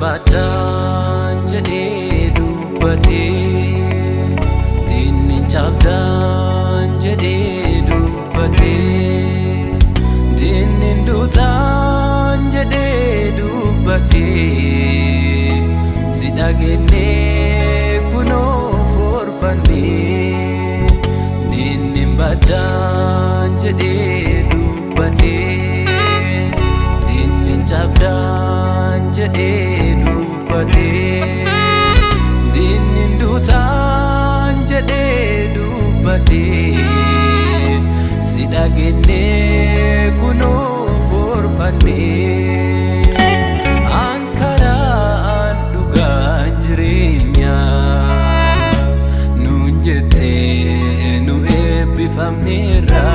badan jedhee dubbatee diinni cabdaan jedhee dubbatee diinni duutaan jedhee dubbatee si dhageenyee kunoo forfannee diinni badan jedhee dubbatee diinni cabdaan jedhee dubbatee diinni duutaan jedhee dubbatee si dhageenyee kunoo forfannee ankaraan dhugaan jireenyaa nuun jettee nu eebbifamneerra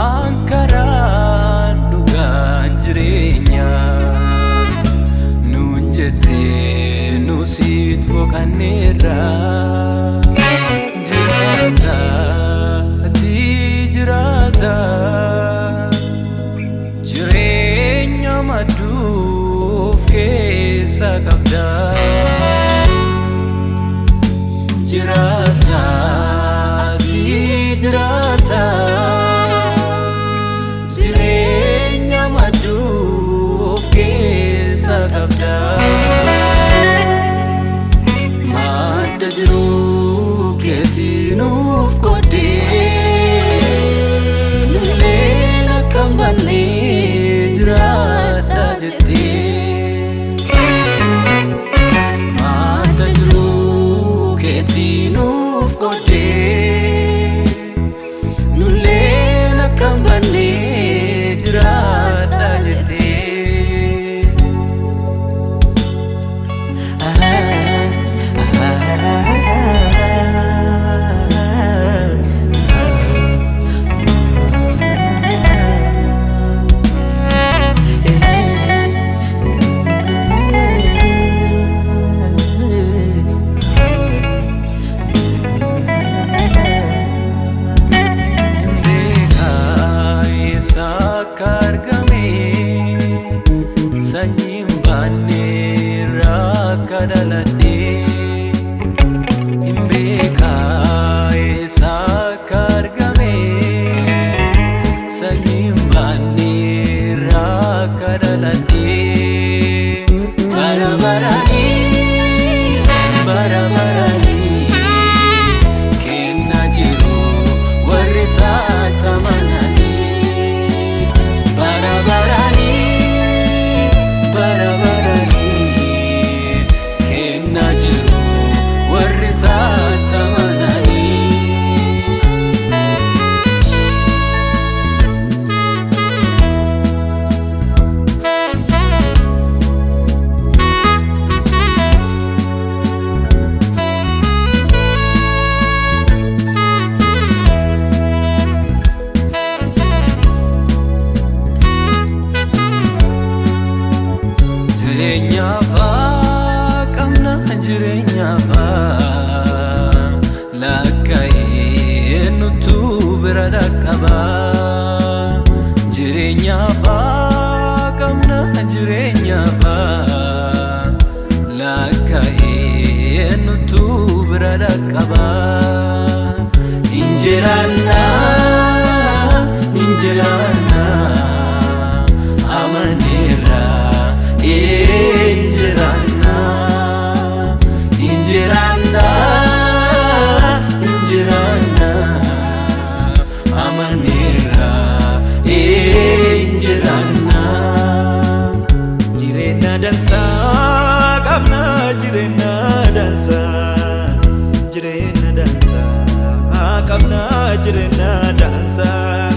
ankaraan dhugaan jireenyaa nuun jettee nu siit boqanneerra jiraata ati jiraata jireenya madduuf keessa qabda jiraata ati jiraata jireenya madduuf keessa qabda madda jiruu keessi nuuf qoodee nulleen akka hin bannee jiraadha jettee madda jiruu keessi nuuf qoodee nulleen akka hin bannee jiraadha jettee sanyiin baannee rakka dhaladhee hin beekaa eessaa akka argame sanyiin baannee rakka dhaladhee bara baranii kenna jiru warri isaatti amananii bara baranii kenna jiru warri isaatti amananii jireenyaaf lakka'ee nutu bira dhaqqaba jireenyaaf qabna jireenyaaf lakka'ee nutu bira dhaqqaba injiraanna amaneerra injiraanna amaneerra injiraanna jireenya dansaa qabna jireenya dansaa qabna jireenya dansaa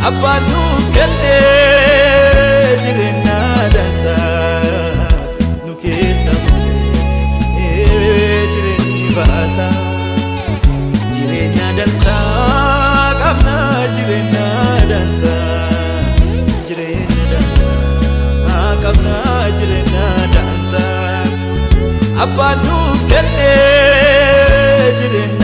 abbaan nuuf kennee jireenya dansaa nu keessa jireenyi baasa jireenya dansaa qabna jireenya dansaa qabna jireenya dansaa abbaan nuuf kennee jireenya